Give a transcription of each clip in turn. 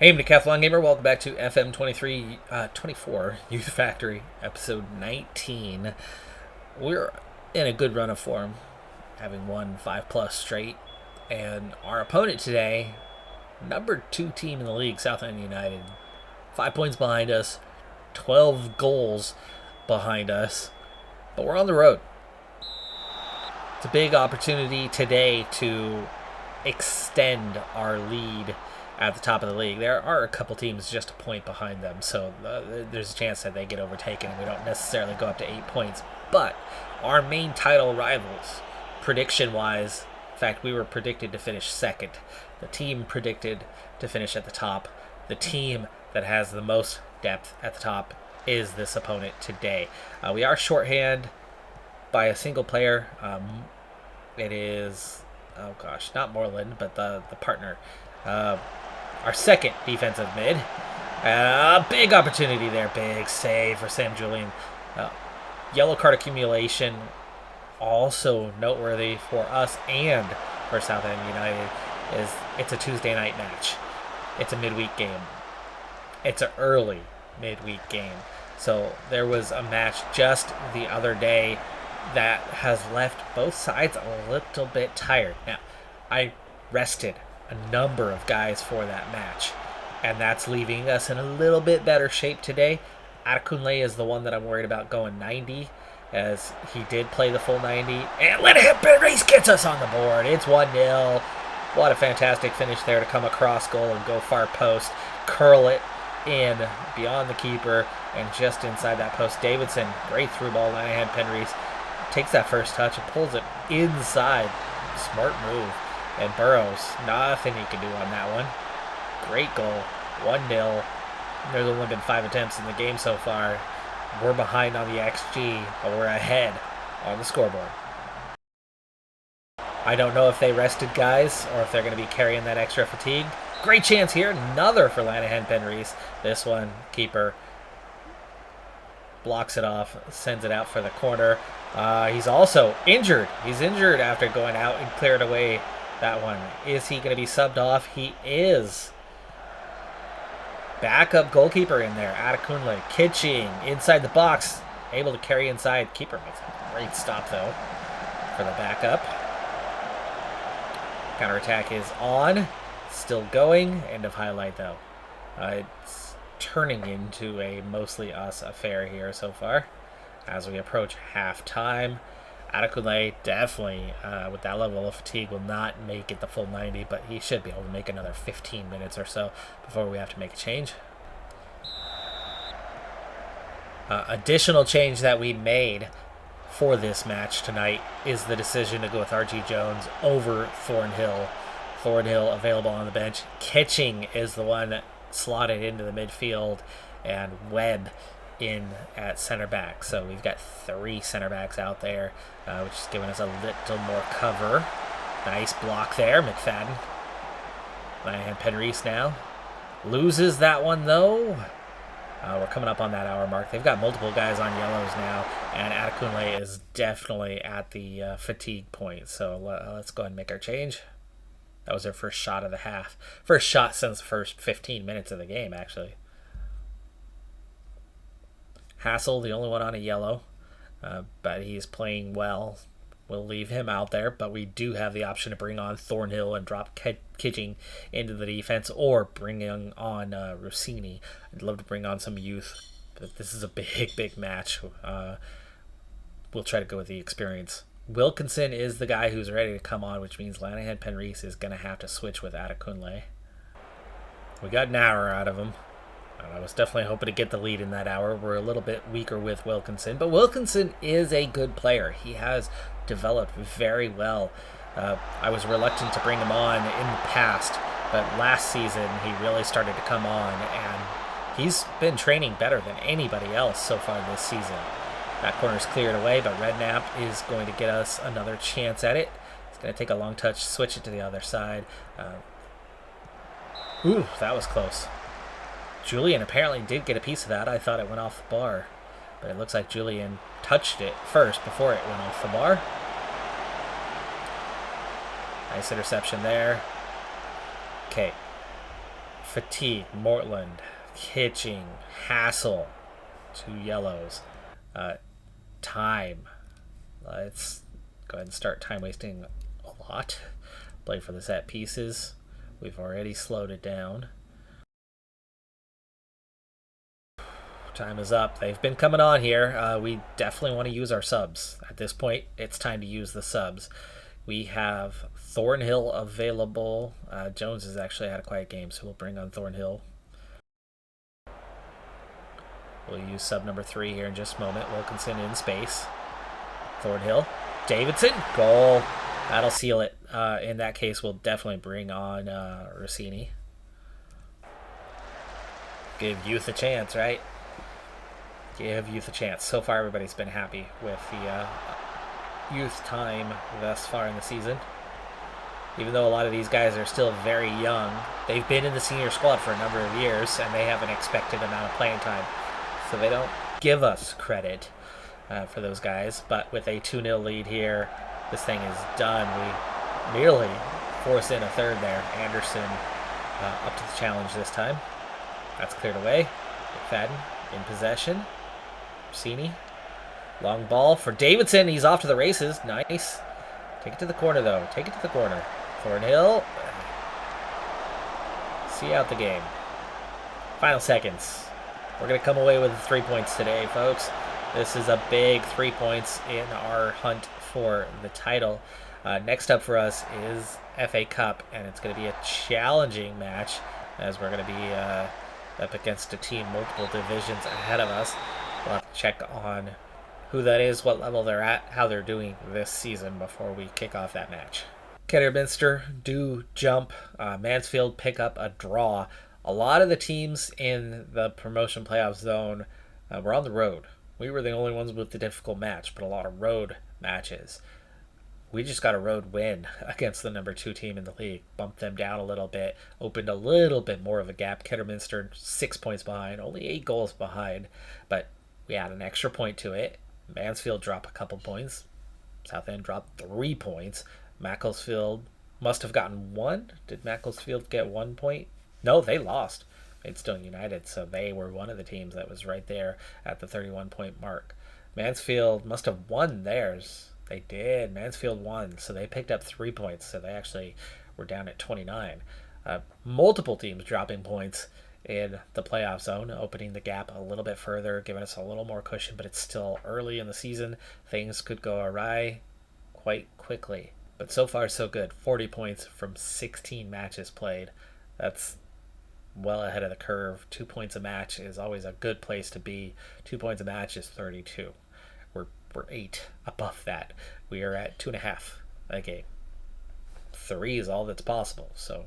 Hey, I'm Decathlon Gamer. Welcome back to FM23 24 Youth Factory, episode 19. We're in a good run of form, having won 5 plus straight. And our opponent today, number 2 team in the league, South End United, 5 points behind us, 12 goals behind us. But we're on the road. It's a big opportunity today to extend our lead at the top of the league. There are a couple teams just a point behind them, so there's a chance that they get overtaken and we don't necessarily go up to 8 points. But our main title rivals, prediction-wise, in fact, we were predicted to finish second. The team predicted to finish at the top. The team that has the most depth at the top is this opponent today. We are shorthand by a single player. It is, oh gosh, not Moreland, but the partner. Our second defensive mid. Big opportunity there. Big save for Sam Julian. Yellow card accumulation also noteworthy for us and for South End United is it's a Tuesday night match. It's a midweek game. It's an early midweek game. So there was a match just the other day that has left both sides a little bit tired. Now, I rested a number of guys for that match, and that's leaving us in a little bit better shape today. Adekunle is the one that I'm worried about going 90, as he did play the full 90, and eleventh-tier gets us on the board. It's 1-0. What a fantastic finish there to come across goal and go far post, curl it in beyond the keeper and just inside that post. Davidson, great through ball. Lanahan Penreese takes that first touch and pulls it inside. Smart move. And Burrows, nothing he can do on that one. Great goal. 1-0. There's only been 5 attempts in the game so far. We're behind on the XG, but we're ahead on the scoreboard. I don't know if they rested guys or if they're going to be carrying that extra fatigue. Great chance here. Another for Lanahan Penreese. This one, keeper blocks it off, sends it out for the corner. He's also injured. He's injured after going out and cleared away that one. Is he going to be subbed off? He is. Backup goalkeeper in there. Adekunle, Kitching, inside the box. Able to carry inside. Keeper makes a great stop, though, for the backup. Counterattack is on. Still going. End of highlight, though. It's turning into a mostly us affair here so far as we approach halftime. Adekunle definitely, with that level of fatigue, will not make it the full 90, but he should be able to make another 15 minutes or so before we have to make a change. Additional change that we made for this match tonight is the decision to go with R.G. Jones over Thornhill. Thornhill available on the bench. Kitching is the one slotted into the midfield, and Webb in at center back. So we've got 3 center backs out there, which is giving us a little more cover. Nice block there, McFadden. And Penreese now loses that one, though. We're coming up on that hour mark. They've got multiple guys on yellows now, and Adekunle is definitely at the fatigue point. So let's go ahead and make our change. That was their first shot of the half. First shot since the first 15 minutes of the game, actually. Hassel, the only one on a yellow, but he's playing well. We'll leave him out there, but we do have the option to bring on Thornhill and drop Kitching into the defense, or bringing on Rossini. I'd love to bring on some youth, but this is a big match. We'll try to go with the experience. Wilkinson is the guy who's ready to come on, which means Lanahan Penreese is going to have to switch with Adekunle. We got an hour out of him. I was definitely hoping to get the lead in that hour. We're a little bit weaker with Wilkinson, but Wilkinson is a good player. He has developed very well. I was reluctant to bring him on in the past, but last season he really started to come on, and he's been training better than anybody else so far this season. That corner's cleared away, but Redknapp is going to get us another chance at it. It's going to take a long touch, switch it to the other side. Ooh, that was close. Julian apparently did get a piece of that. I thought it went off the bar, but it looks like Julian touched it first before it went off the bar. Nice interception there. Okay. Fatigue, Mortland, Hitching, Hassel, 2 yellows. Time. Let's go ahead and start time wasting a lot. Play for the set pieces. We've already slowed it down. Time is up. They've been coming on here. We definitely want to use our subs. At this point, it's time to use the subs. We have Thornhill available. Jones has actually had a quiet game, so we'll bring on Thornhill. We'll use sub number 3 here in just a moment. Wilkinson in space. Thornhill. Davidson. Goal. That'll seal it. In that case, we'll definitely bring on Rossini. Give youth a chance, right? Give youth a chance. So far, everybody's been happy with the youth time thus far in the season. Even though a lot of these guys are still very young, they've been in the senior squad for a number of years, and they have an expected amount of playing time. So they don't give us credit for those guys. But with a 2-0 lead here, this thing is done. We nearly force in a third there. Anderson up to the challenge this time. That's cleared away. McFadden in possession. Rossini. Long ball for Davidson. He's off to the races. Nice. Take it to the corner, though. Take it to the corner. Thornhill. See out the game. Final seconds. We're going to come away with 3 points today, folks. This is a big 3 points in our hunt for the title. Next up for us is FA Cup, and it's going to be a challenging match as we're going to be up against a team multiple divisions ahead of us. We'll have to check on who that is, what level they're at, how they're doing this season before we kick off that match. Kidderminster do jump. Mansfield pick up a draw. A lot of the teams in the promotion playoff zone were on the road. We were the only ones with the difficult match, but a lot of road matches. We just got a road win against the number 2 team in the league. Bumped them down a little bit, opened a little bit more of a gap. Kidderminster 6 points behind, only 8 goals behind, but we add an extra point to it. Mansfield drop a couple points. Southend dropped 3 points. Macclesfield must have gotten 1. Did Macclesfield get 1 point? No, they lost. Maidstone United, so they were one of the teams that was right there at the 31-point mark. Mansfield must have won theirs. They did. Mansfield won, so they picked up 3 points, so they actually were down at 29. Multiple teams dropping points in the playoff zone, opening the gap a little bit further, giving us a little more cushion, but it's still early in the season. Things could go awry quite quickly. But so far, so good. 40 points from 16 matches played. That's well ahead of the curve. 2 points a match is always a good place to be. 2 points a match is 32. We're 8 above that. We are at 2.5 a game. 3 is all that's possible. So,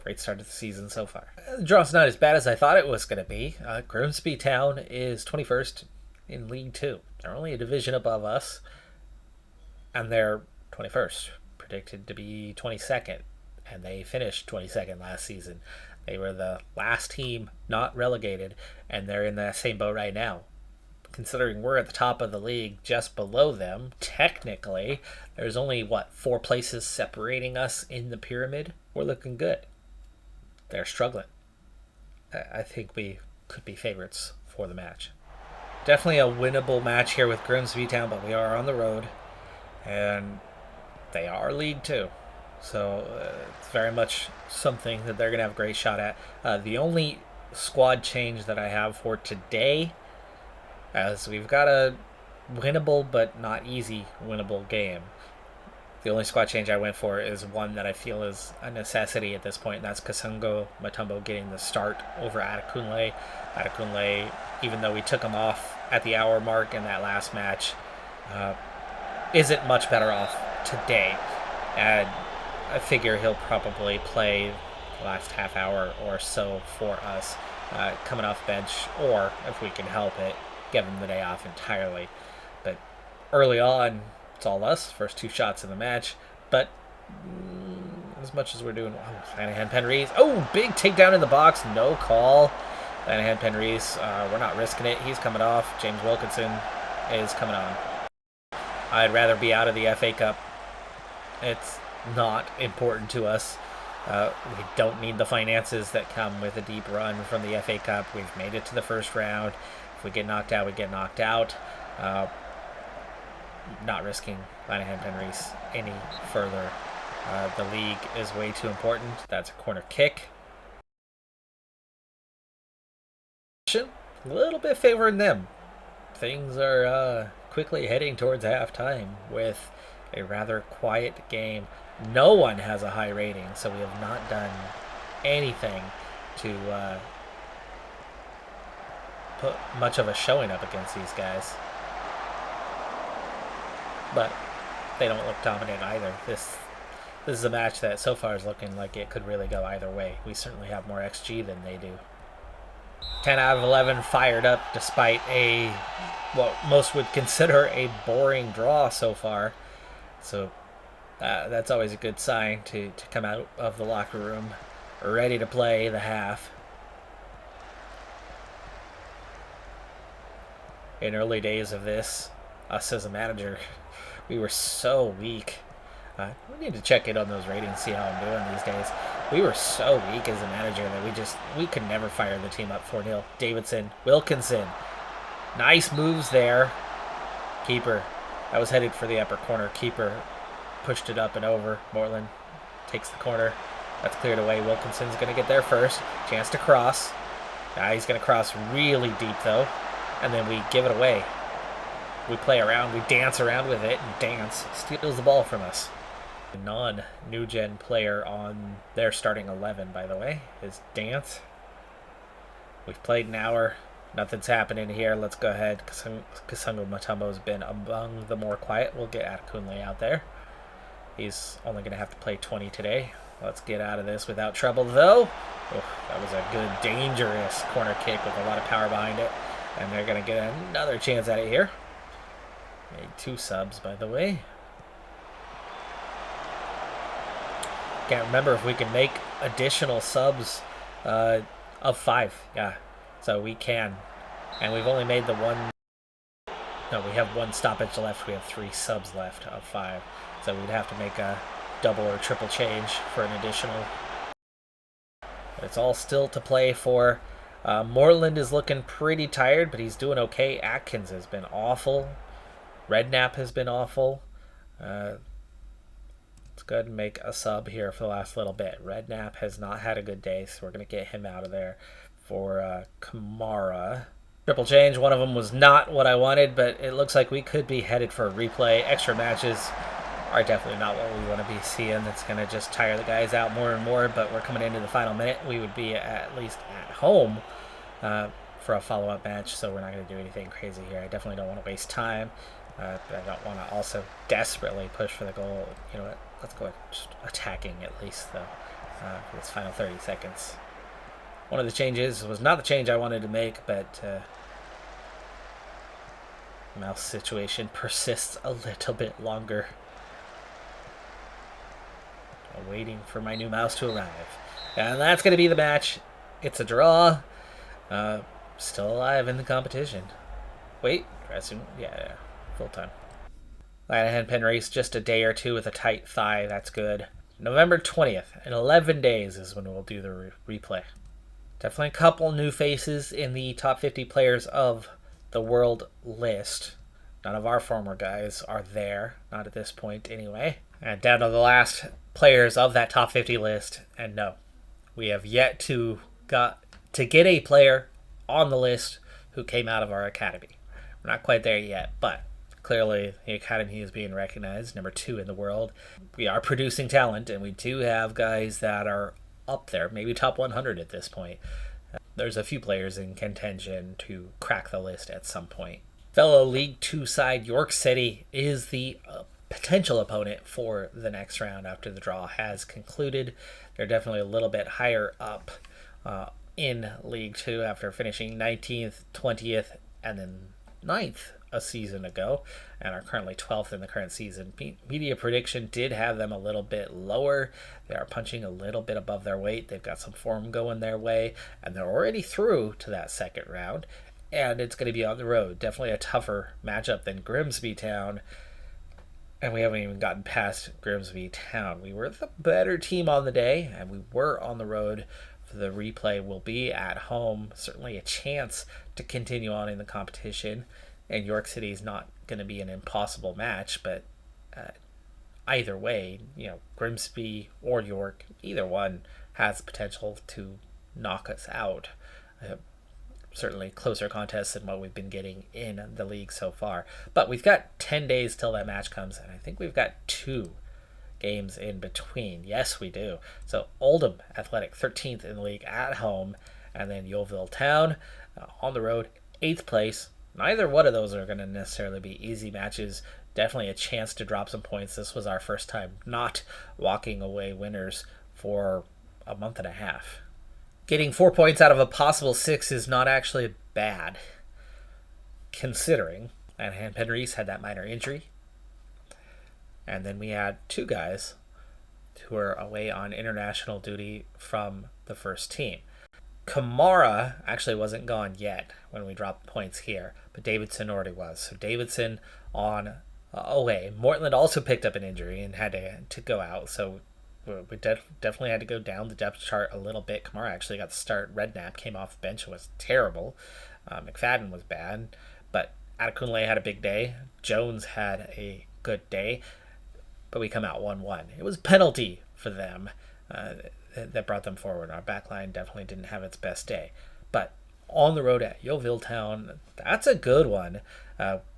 great start to the season so far. The draw's not as bad as I thought it was going to be. Grimsby Town is 21st in League 2. They're only a division above us, and they're 21st, predicted to be 22nd, and they finished 22nd last season. They were the last team not relegated, and they're in the same boat right now. Considering we're at the top of the league just below them, technically, there's only, 4 places separating us in the pyramid? We're looking good. They're struggling. I think we could be favorites for the match. Definitely a winnable match here with Grimsby Town, but we are on the road, and they are League 2. So it's very much something that they're going to have a great shot at. The only squad change that I have for today, as we've got a winnable but not easy winnable game, the only squad change I went for is one that I feel is a necessity at this point, and that's Kasungo Matumbo getting the start over Adekunle. Adekunle, even though we took him off at the hour mark in that last match, isn't much better off today. And I figure he'll probably play the last half hour or so for us, coming off bench, or if we can help it, give him the day off entirely. But early on, it's all us. First 2 shots in the match. But as much as we're doing... Lanahan Penrees. Oh, big takedown in the box. No call. Lanahan Penrees. We're not risking it. He's coming off. James Wilkinson is coming on. I'd rather be out of the FA Cup. It's not important to us. We don't need the finances that come with a deep run from the FA Cup. We've made it to the first round. If we get knocked out, we get knocked out. Not risking Lanahan Penrith any further. The league is way too important. That's a corner kick. A little bit favoring them. Things are quickly heading towards halftime with a rather quiet game. No one has a high rating, so we have not done anything to put much of a showing up against these guys. But they don't look dominant either. This is a match that so far is looking like it could really go either way. We certainly have more XG than they do. 10 out of 11 fired up despite what most would consider a boring draw so far. So that's always a good sign to come out of the locker room ready to play the half. In early days of this, us as a manager, we were so weak. We need to check in on those ratings, see how I'm doing these days. We were so weak as a manager that we could never fire the team up 4-0. Davidson, Wilkinson, nice moves there. Keeper, that was headed for the upper corner. Keeper pushed it up and over. Moreland takes the corner. That's cleared away. Wilkinson's going to get there first. Chance to cross. He's going to cross really deep though, and then we give it away. We play around, we dance around with it, and Dance steals the ball from us. A non-new gen player on their starting 11, by the way, is Dance. We've played an hour. Nothing's happening here. Let's go ahead. Kasungu Mutombo's been among the more quiet. We'll get Adekunle out there. He's only going to have to play 20 today. Let's get out of this without trouble, though. Oh, that was a good, dangerous corner kick with a lot of power behind it. And they're going to get another chance at it here. Made 2 subs, by the way. Can't remember if we can make additional subs of 5. Yeah, so we can. And we've only made the one. No, we have 1 stoppage left. We have 3 subs left of 5. So we'd have to make a double or triple change for an additional. But it's all still to play for. Moreland is looking pretty tired, but he's doing okay. Atkins has been awful. Redknapp has been awful. Let's go ahead and make a sub here for the last little bit. Redknapp has not had a good day, so we're going to get him out of there for Kamara. Triple change. One of them was not what I wanted, but it looks like we could be headed for a replay. Extra matches are definitely not what we want to be seeing. That's going to just tire the guys out more and more, but we're coming into the final minute. We would be at least at home for a follow-up match, so we're not going to do anything crazy here. I definitely don't want to waste time. But I don't want to also desperately push for the goal. You know what? Let's go just attacking at least, though, for this final 30 seconds. One of the changes was not the change I wanted to make, but mouse situation persists a little bit longer. I'm waiting for my new mouse to arrive. And that's going to be the match. It's a draw. Still alive in the competition. Wait, dressing. Yeah. Full time. Lanahan Penrith just a day or two with a tight thigh. That's good. November 20th. In 11 days is when we'll do the replay. Definitely a couple new faces in the top 50 players of the world list. None of our former guys are there. Not at this point anyway. And down to the last players of that top 50 list. And no, we have yet to get a player on the list who came out of our academy. We're not quite there yet, but clearly the academy is being recognized, number 2 in the world. We are producing talent, and we do have guys that are up there, maybe top 100 at this point. There's a few players in contention to crack the list at some point. Fellow League 2 side York City is the potential opponent for the next round after the draw has concluded. They're definitely a little bit higher up in League 2 after finishing 19th, 20th, and then 9th a season ago, and are currently 12th in the current season. Media prediction did have them a little bit lower. They are punching a little bit above their weight. They've got some form going their way, and they're already through to that second round, and it's going to be on the road. Definitely a tougher matchup than Grimsby Town. And we haven't even gotten past Grimsby Town. We were the better team on the day, and we were on the road for the replay. We'll be at home. Certainly a chance to continue on in the competition. And York City is not going to be an impossible match, but either way, Grimsby or York, either one has potential to knock us out. Certainly closer contests than what we've been getting in the league so far. But we've got 10 days till that match comes, and I think we've got 2 games in between. Yes, we do. So Oldham Athletic, 13th in the league at home, and then Yeovil Town on the road, 8th place. Neither one of those are going to necessarily be easy matches. Definitely a chance to drop some points. This was our first time not walking away winners for a month and a half. Getting 4 points out of a possible 6 is not actually bad, considering that Penrith had that minor injury. And then we had 2 guys who are away on international duty from the first team. Kamara actually wasn't gone yet when we dropped points here, but Davidson already was. So Davidson on away. Mortland also picked up an injury and had to go out, so we definitely had to go down the depth chart a little bit. Kamara actually got the start. Redknapp came off the bench and was terrible. McFadden was bad, but Adekunle had a big day. Jones had a good day, but we come out 1-1. It was a penalty for them that brought them forward. Our backline definitely didn't have its best day. But on the road at Yeovil Town, that's a good one.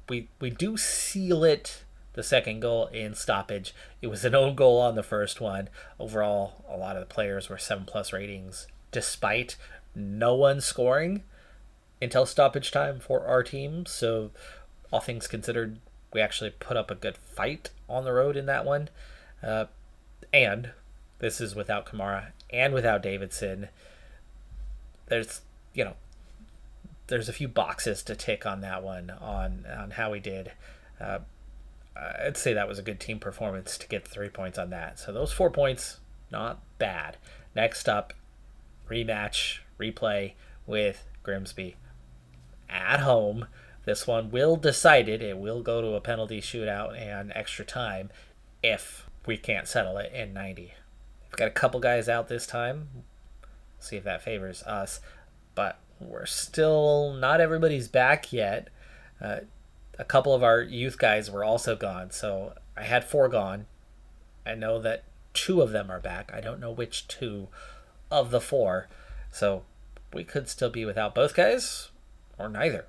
We do seal it. The second goal in stoppage. It was an own goal on the first one. Overall, a lot of the players were 7+ ratings, despite no one scoring until stoppage time for our team. So, all things considered, we actually put up a good fight on the road in that one. And this is without Kamara and without Davidson. There's a few boxes to tick on that one on how we did. I'd say that was a good team performance to get 3 points on that. So those 4 points, not bad. Next up, replay with Grimsby at home. This one will decide it. It will go to a penalty shootout and extra time if we can't settle it in 90. We've got a couple guys out this time. See if that favors us. But we're still, not everybody's back yet. A couple of our youth guys were also gone, so I had 4 gone. I know that 2 of them are back. I don't know which 2 of the 4, so we could still be without both guys, or neither.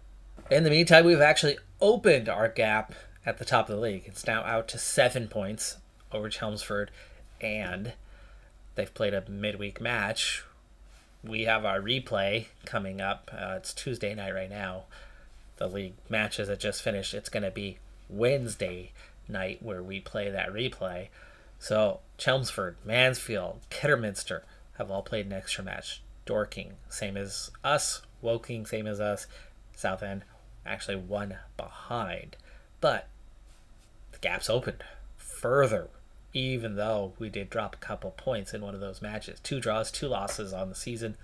In the meantime, we've actually opened our gap at the top of the league. It's now out to 7 points over Chelmsford, and they've played a midweek match. We have our replay coming up. It's Tuesday night right now. The league matches that just finished, it's going to be Wednesday night where we play that replay. So Chelmsford, Mansfield, Kidderminster have all played an extra match. Dorking, same as us. Woking, same as us. Southend, actually one behind. But the gap's opened further, even though we did drop a couple points in one of those matches. 2 draws, 2 losses on the season,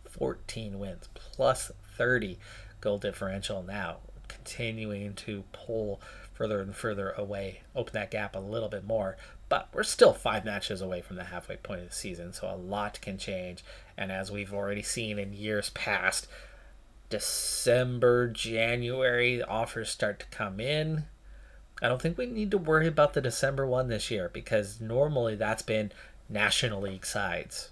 14 wins, plus 30 goal differential now, continuing to pull further and further away, open that gap a little bit more. But we're still 5 matches away from the halfway point of the season, so a lot can change. And as we've already seen in years past, December, January, offers start to come in. I don't think we need to worry about the December one this year, because normally that's been National League sides.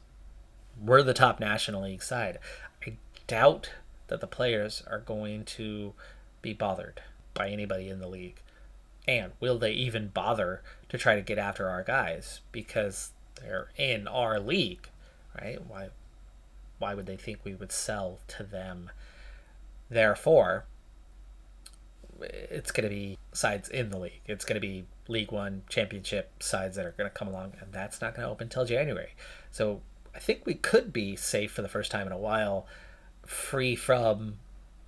We're the top National League side. I doubt that the players are going to be bothered by anybody in the league. And will they even bother to try to get after our guys because they're in our league, right? Why would they think we would sell to them? Therefore, it's going to be sides in the league. It's going to be League One Championship sides that are going to come along, and that's not going to open until January. So I think we could be safe for the first time in a while, free from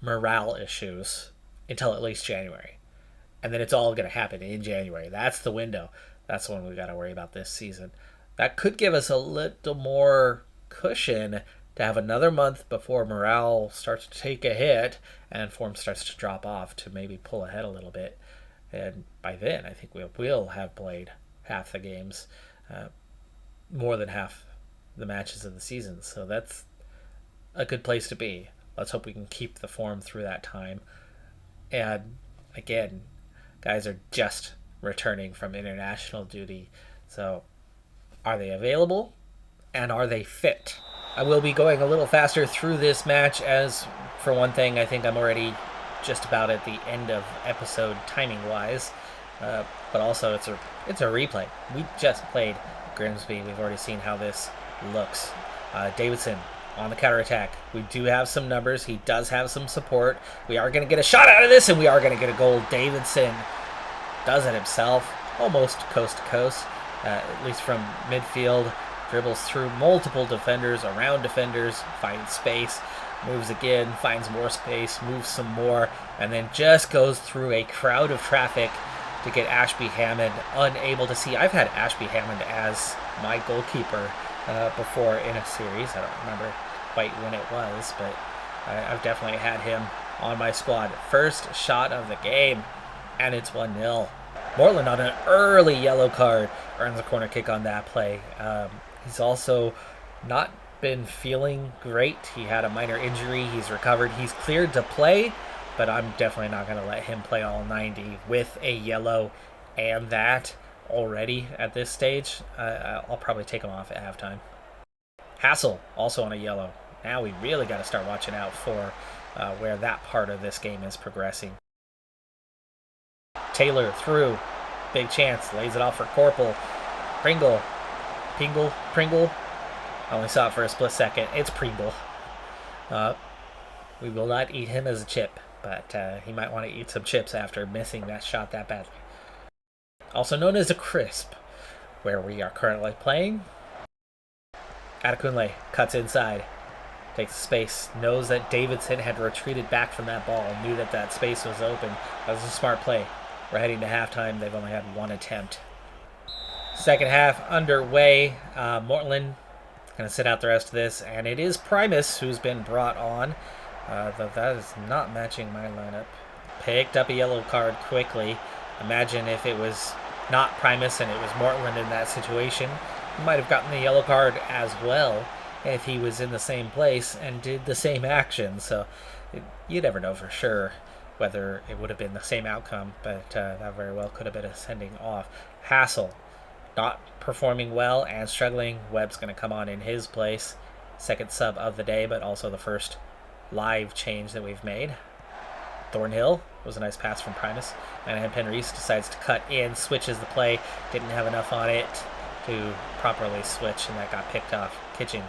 morale issues until at least January. And then it's all going to happen in January. That's the window. That's when we've got to worry about this season. That could give us a little more cushion to have another month before morale starts to take a hit and form starts to drop off to maybe pull ahead a little bit And by then, I think we will have played half the games, more than half the matches of the season. So that's a good place to be. Let's hope we can keep the form through that time. And again, guys are just returning from international duty. So are they available? And are they fit? I will be going a little faster through this match as, for one thing, I think I'm already just about at the end of episode timing-wise. But also, it's a replay. We just played Grimsby. We've already seen how this looks. Davidson on the counterattack. We do have some numbers. He does have some support. We are going to get a shot out of this, and we are going to get a goal. Davidson does it himself, almost coast to coast, at least from midfield. Dribbles through multiple defenders, around defenders, finds space, moves again, finds more space, moves some more, and then just goes through a crowd of traffic to get Ashby Hammond unable to see. I've had Ashby Hammond as my goalkeeper before in a series. I don't remember quite when it was, but I've definitely had him on my squad. First shot of the game, and it's 1-0. Moreland on an early yellow card earns a corner kick on that play. He's also not been feeling great. He had a minor injury. He's recovered. He's cleared to play, but I'm definitely not going to let him play all 90 with a yellow and that already at this stage. I'll probably take him off at halftime. Hassel also on a yellow. Now we really got to start watching out for where that part of this game is progressing. Taylor through. Big chance. Lays it off for Corporal. Pringle. I only saw it for a split second. It's Pringle. We will not eat him as a chip, but he might want to eat some chips after missing that shot that badly. Also known as a crisp, where we are currently playing. Adekunle cuts inside, takes space, knows that Davidson had retreated back from that ball, knew that that space was open. That was a smart play. We're heading to halftime. They've only had one attempt. Second half underway. Mortland going to sit out the rest of this, and it is Primus who's been brought on. That is not matching my lineup. Picked up a yellow card quickly. Imagine if it was not Primus and it was Mortland in that situation. He might have gotten the yellow card as well if he was in the same place and did the same action. So you never know for sure whether it would have been the same outcome, but that very well could have been a sending off. Hassel not performing well and struggling. Webb's going to come on in his place. Second sub of the day, but also the first live change that we've made. Thornhill was a nice pass from Primus. And Penreese decides to cut in, switches the play. Didn't have enough on it to properly switch, and that got picked off. Kitchen.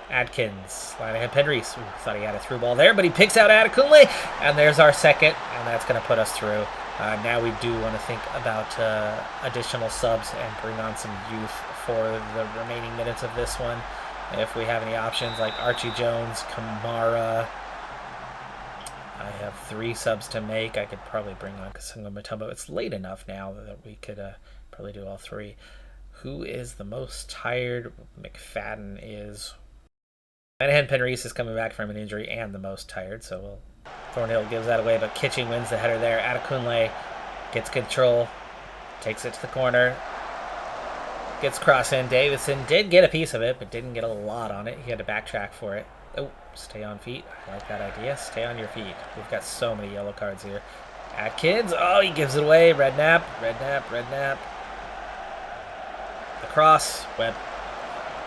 Adkins. Lanahan Penreese. Thought he had a through ball there, but he picks out Adekunle. And there's our second, and that's going to put us through. Now we do want to think about additional subs and bring on some youth for the remaining minutes of this one. If we have any options like Archie Jones, Kamara. I have 3 subs to make. I could probably bring on Kasunga Mutombo. It's late enough now that we could probably do all 3. Who is the most tired? McFadden is. Lanahan Penreese is coming back from an injury and the most tired, so Thornhill gives that away, but Kitching wins the header there. Adekunle gets control, takes it to the corner, gets cross in. Davidson did get a piece of it, but didn't get a lot on it. He had to backtrack for it. Oh, stay on feet. I like that idea. Stay on your feet. We've got so many yellow cards here. Atkins, oh, he gives it away. Red nap. The cross. Webb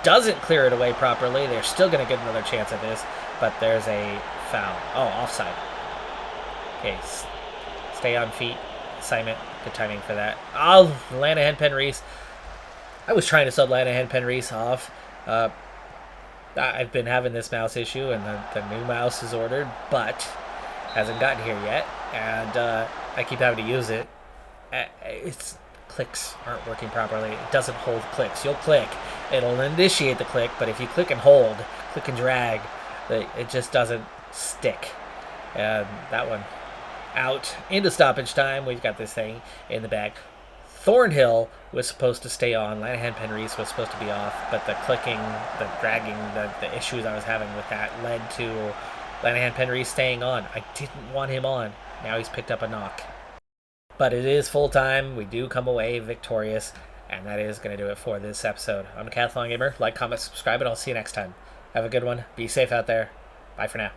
doesn't clear it away properly. They're still going to get another chance at this, but there's a foul. Oh, offside. Okay, stay on feet. Assignment. Good timing for that. Oh, Lanahan Penreese. I was trying to sub Lanahan Penreese off. I've been having this mouse issue, and the new mouse is ordered, but hasn't gotten here yet, and I keep having to use it. Its clicks aren't working properly. It doesn't hold clicks. You'll click. It'll initiate the click, but if you click and hold, click and drag, it just doesn't stick. And that one out into stoppage time. We've got this thing in the back. Thornhill was supposed to stay on. Lanahan Penreese was supposed to be off, but the clicking, the dragging, the issues I was having with that led to Lanahan Penreese staying on. I didn't want him on. Now he's picked up a knock. But it is full-time. We do come away victorious. And that is going to do it for this episode. I'm Decathlon Gamer. Like, comment, subscribe, and I'll see you next time. Have a good one. Be safe out there. Bye for now.